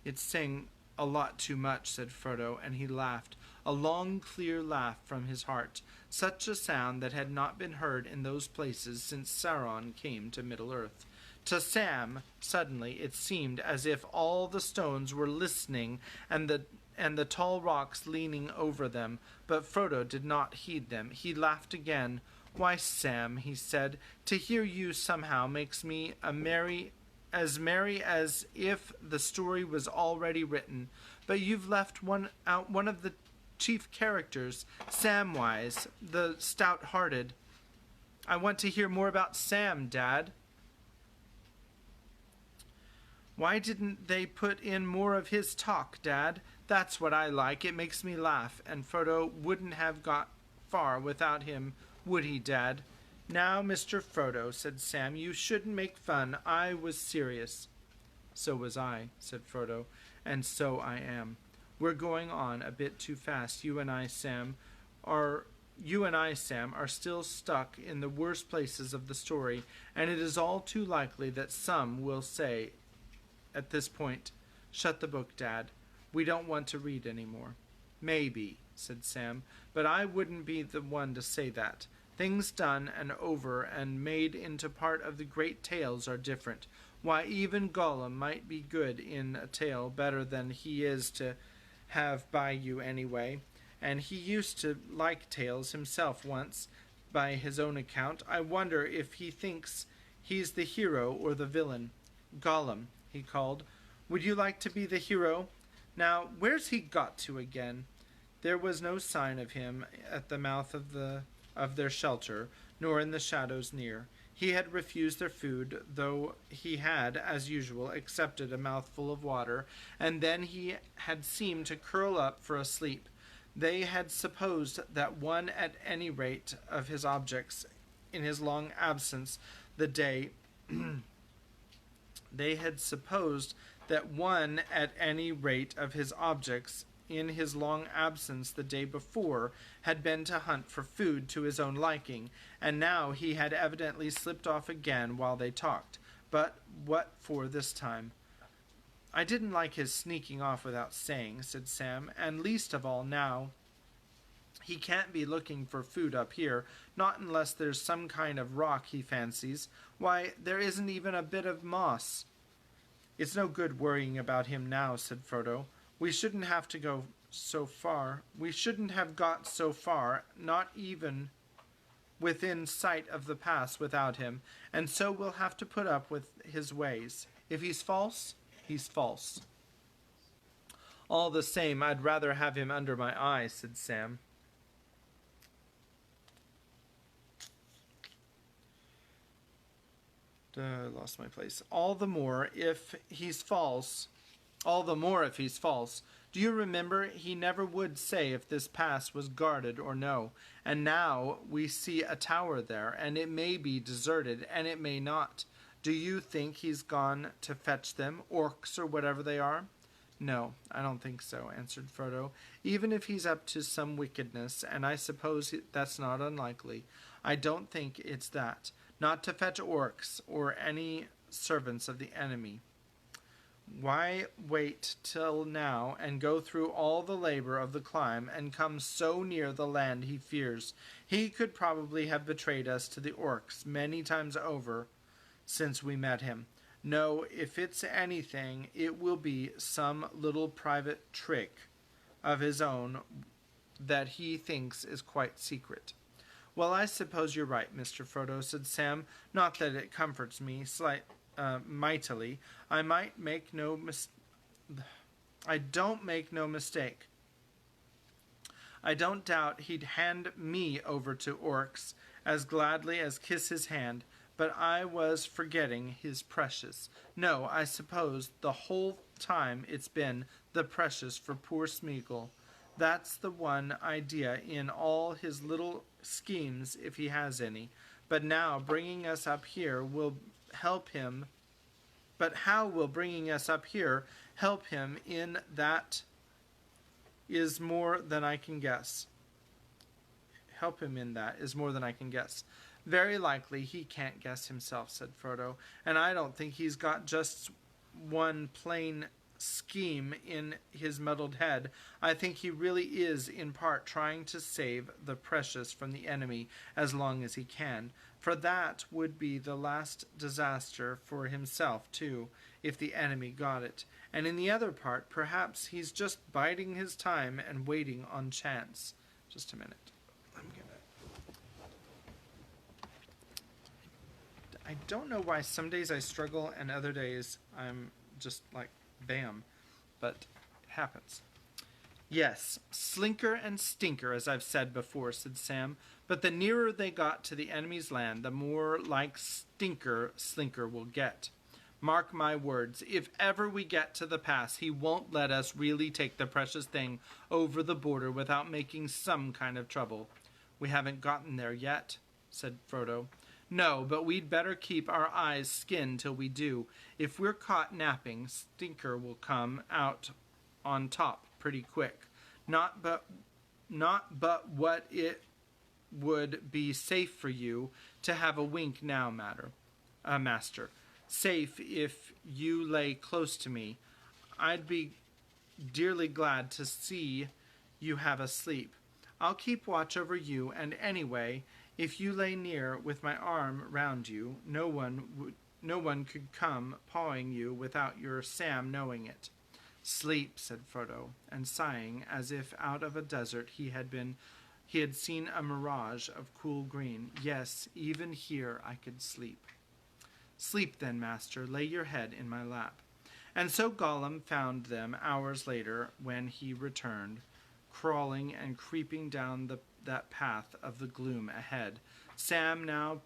"It's saying a lot too much," said Frodo, and he laughed, a long, clear laugh from his heart, such a sound that had not been heard in those places since Sauron came to Middle-earth. To Sam, suddenly, it seemed as if all the stones were listening and the tall rocks leaning over them, but Frodo did not heed them. He laughed again. "Why, Sam," he said, "to hear you somehow makes me as merry as if the story was already written. But you've left out one of the chief characters, Samwise, the stout-hearted. I want to hear more about Sam, Dad." "Why didn't they put in more of his talk, Dad? That's what I like. It makes me laugh, and Frodo wouldn't have got far without him, would he, Dad?" "Now, Mr. Frodo," said Sam, "you shouldn't make fun. I was serious." "So was I," said Frodo, "and so I am. We're going on a bit too fast. You and I, Sam, are still stuck in the worst places of the story, and it is all too likely that some will say at this point, 'Shut the book, Dad. We don't want to read any more.'" "Maybe," said Sam, "but I wouldn't be the one to say that. Things done and over and made into part of the great tales are different. Why, even Gollum might be good in a tale, better than he is to have by you anyway, and he used to like tales himself once, by his own account. I wonder if he thinks he's the hero or the villain. Gollum," he called, "would you like to be the hero? Now, where's he got to again?" There was no sign of him at the mouth of their shelter, nor in the shadows near. He had refused their food, though he had, as usual, accepted a mouthful of water, and then he had seemed to curl up for a sleep. They had supposed that one at any rate of his objects in his long absence the day they had supposed that one at any rate of his objects in his long absence the day before had been to hunt for food to his own liking, and now he had evidently slipped off again while they talked. But what for this time? "I didn't like his sneaking off without saying," said Sam, "and least of all now. He can't be looking for food up here, not unless there's some kind of rock he fancies. Why, there isn't even a bit of moss." "It's no good worrying about him now," said Frodo. "We shouldn't have to go so far. We shouldn't have got so far, not even within sight of the pass without him, and so we'll have to put up with his ways. If he's false, he's false." "All the same, I'd rather have him under my eye," said Sam. Lost my place. All the more if he's false. Do you remember, he never would say if this pass was guarded or no, and now we see a tower there, and it may be deserted, and it may not. Do you think he's gone to fetch them, orcs or whatever they are?" "No, I don't think so," answered Frodo. "Even if he's up to some wickedness, and I suppose that's not unlikely, I don't think it's that. Not to fetch orcs or any servants of the enemy." Why wait till now and go through all the labor of the climb and come so near the land he fears? He could probably have betrayed us to the orcs many times over since we met him. No, if it's anything, it will be some little private trick of his own that he thinks is quite secret. Well, I suppose you're right, Mr. Frodo, said Sam. Not that it comforts me mightily. I don't make no mistake. I don't doubt he'd hand me over to orcs as gladly as kiss his hand, but I was forgetting his precious. No, I suppose the whole time it's been the precious for poor Smeagol. That's the one idea in all his little schemes, if he has any. But now bringing us up here will help him. But how will bringing us up here help him in that is more than I can guess. Help him in that is more than I can guess. Very likely he can't guess himself, said Frodo, and I don't think he's got just one plain scheme in his muddled head. I think he really is in part trying to save the precious from the enemy as long as he can, for that would be the last disaster for himself too, if the enemy got it. And in the other part, perhaps he's just biding his time and waiting on chance. Just a minute. I don't know why some days I struggle and other days I'm just like, bam. But it happens. Yes, Slinker and Stinker, as I've said before, said Sam. But the nearer they got to the enemy's land, the more like Stinker Slinker will get. Mark my words, if ever we get to the pass, he won't let us really take the precious thing over the border without making some kind of trouble. We haven't gotten there yet, said Frodo. No, but we'd better keep our eyes skinned till we do. If we're caught napping, Stinker will come out on top pretty quick. Not but what it would be safe for you to have a wink now, Master. Safe if you lay close to me. I'd be dearly glad to see you have a sleep. I'll keep watch over you, and anyway, if you lay near with my arm round you, no one could come pawing you without your Sam knowing it. Sleep, said Frodo, and sighing as if out of a desert he had seen a mirage of cool green. Yes, even here I could sleep. Sleep then, master, lay your head in my lap. And so Gollum found them hours later when he returned, crawling and creeping down that path of the gloom ahead. Sam now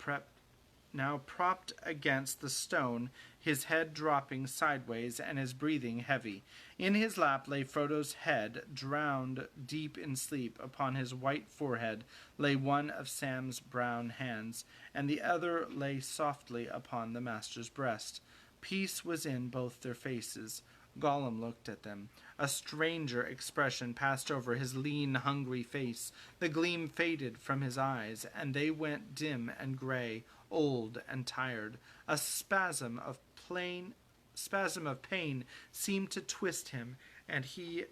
propped against the stone, his head dropping sideways and his breathing heavy. In his lap lay Frodo's head, drowned deep in sleep. Upon his white forehead lay one of Sam's brown hands, and the other lay softly upon the master's breast. Peace was in both their faces. Gollum looked at them. A stranger expression passed over his lean, hungry face. The gleam faded from his eyes, and they went dim and gray, old and tired. A spasm of pain seemed to twist him, and he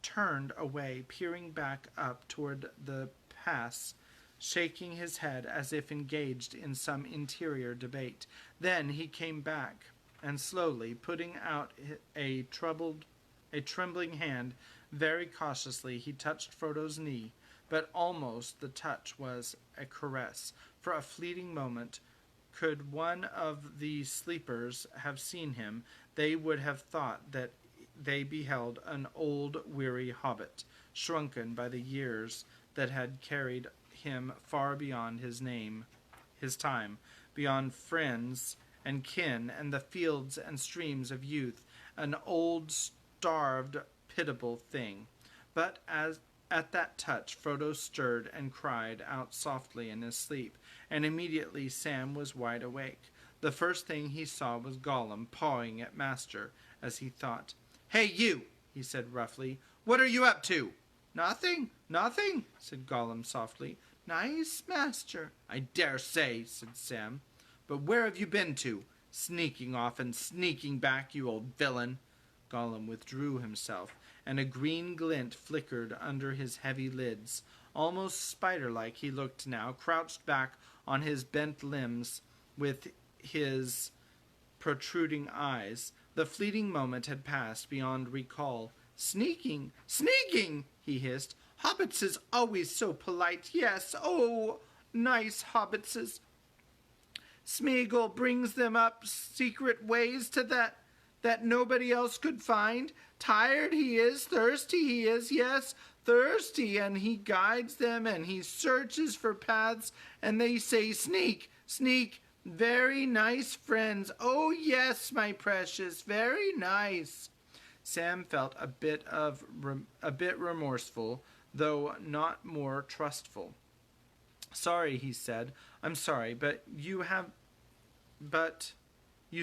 turned away, peering back up toward the pass, shaking his head as if engaged in some interior debate. Then he came back, and slowly, putting out a trembling hand, very cautiously he touched Frodo's knee, but almost the touch was a caress. For a fleeting moment, could one of the sleepers have seen him, they would have thought that they beheld an old, weary hobbit, shrunken by the years that had carried him far beyond his time, beyond friends and kin and the fields and streams of youth, an old, starved, pitiable thing. But at that touch Frodo stirred and cried out softly in his sleep, and immediately Sam was wide awake. The first thing he saw was Gollum pawing at Master, as he thought. "Hey, you!" he said roughly. "What are you up to?" "Nothing, nothing," said Gollum softly. "Nice, Master." "I dare say," said Sam. "But where have you been to? Sneaking off and sneaking back, you old villain." Gollum withdrew himself, and a green glint flickered under his heavy lids. Almost spider-like he looked now, crouched back on his bent limbs with his protruding eyes. The fleeting moment had passed beyond recall. Sneaking! Sneaking! He hissed. Hobbitses always so polite, yes. Oh, nice Hobbitses. Smeagol brings them up secret ways to that nobody else could find. Tired he is, thirsty he is, yes, thirsty, and he guides them, and he searches for paths, and they say, sneak, sneak, very nice friends. Oh, yes, my precious, very nice. Sam felt a bit remorseful, though not more trustful. Sorry, he said. I'm sorry, but you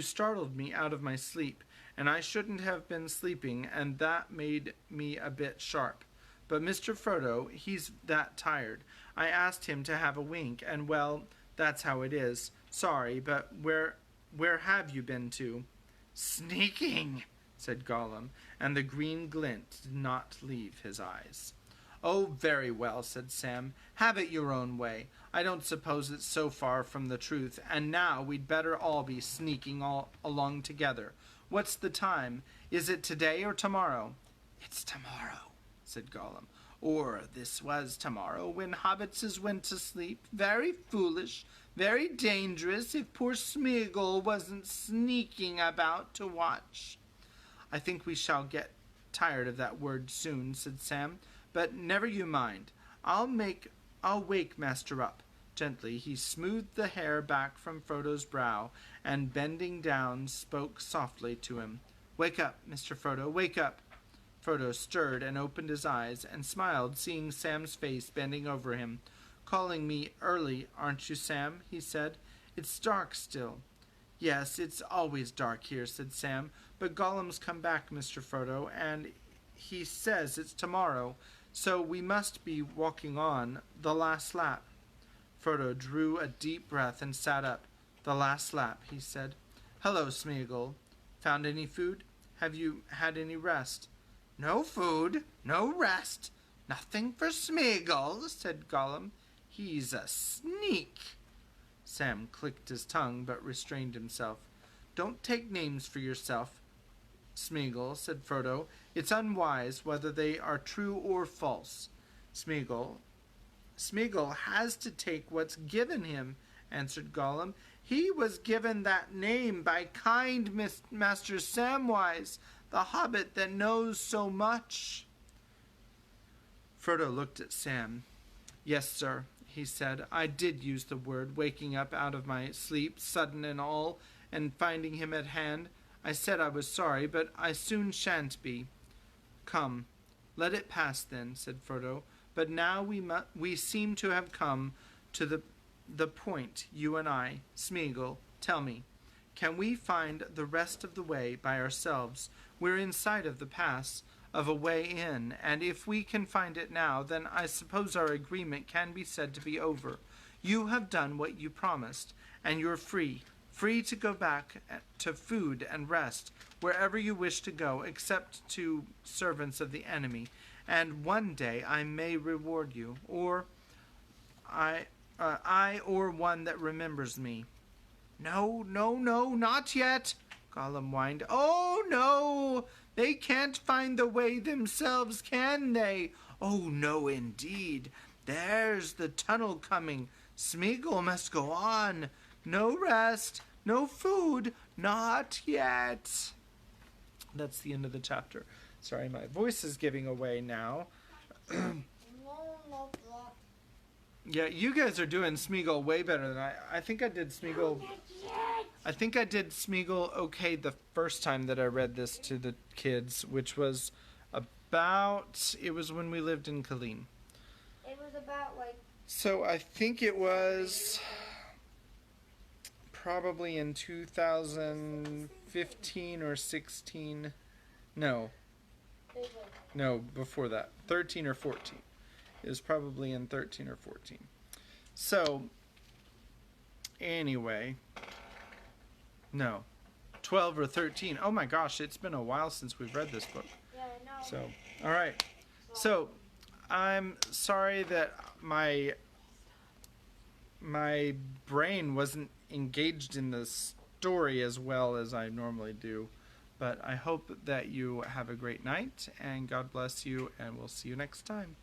startled me out of my sleep, and I shouldn't have been sleeping, and that made me a bit sharp. But Mr. Frodo, he's that tired. I asked him to have a wink, and well, that's how it is. Sorry, but where have you been to? Sneaking, said Gollum, and the green glint did not leave his eyes. Oh, very well, said Sam. Have it your own way. I don't suppose it's so far from the truth, and now we'd better all be sneaking all along together. What's the time? Is it today or tomorrow? It's tomorrow, said Gollum. Or this was tomorrow when hobbitses went to sleep. Very foolish, very dangerous if poor Smeagol wasn't sneaking about to watch. I think we shall get tired of that word soon, said Sam. But never you mind. I'll wake Master up. Gently he smoothed the hair back from Frodo's brow, and bending down spoke softly to him. Wake up, Mr. Frodo, wake up. Frodo stirred and opened his eyes, and smiled, seeing Sam's face bending over him. Calling me early, aren't you, Sam? He said. It's dark still. Yes, it's always dark here, said Sam. But Gollum's come back, Mr. Frodo, and he says it's tomorrow. So we must be walking on the last lap. Frodo drew a deep breath and sat up. The last lap, he said. Hello, Smeagol. Found any food? Have you had any rest? No food, no rest. Nothing for Smeagol, said Gollum. He's a sneak. Sam clicked his tongue, but restrained himself. Don't take names for yourself, Smeagol, said Frodo. It's unwise, whether they are true or false. Smeagol has to take what's given him, answered Gollum. He was given that name by kind Master Samwise, the hobbit that knows so much. Frodo looked at Sam. Yes, sir, he said. I did use the word, waking up out of my sleep, sudden and all, and finding him at hand. I said I was sorry, but I soon shan't be. Come, let it pass then, said Frodo. But now we seem to have come to the point, you and I. Smeagol, tell me, can we find the rest of the way by ourselves? We're in sight of the pass, of a way in, and if we can find it now, then I suppose our agreement can be said to be over. You have done what you promised, and you're free to go back to food and rest, wherever you wish to go, except to servants of the enemy. And one day I may reward you, or I or one that remembers me. No, not yet, Gollum whined. Oh, no, they can't find the way themselves, can they? Oh, no, indeed. There's the tunnel coming. Smeagol must go on. No rest, no food, not yet. That's the end of the chapter. Sorry, my voice is giving away now. Yeah, you guys are doing Smeagol way better than I think I did Smeagol. I think I did Smeagol okay the first time that I read this to the kids, which was it was when we lived in Colleen. It was about So I think it was probably in 2015 or 16. No, before that. 13 or 14. It was probably in 13 or 14. So, anyway. No. 12 or 13. Oh my gosh, it's been a while since we've read this book. Yeah, I know. So, all right. So, I'm sorry that my brain wasn't engaged in the story as well as I normally do. But I hope that you have a great night, and God bless you, and we'll see you next time.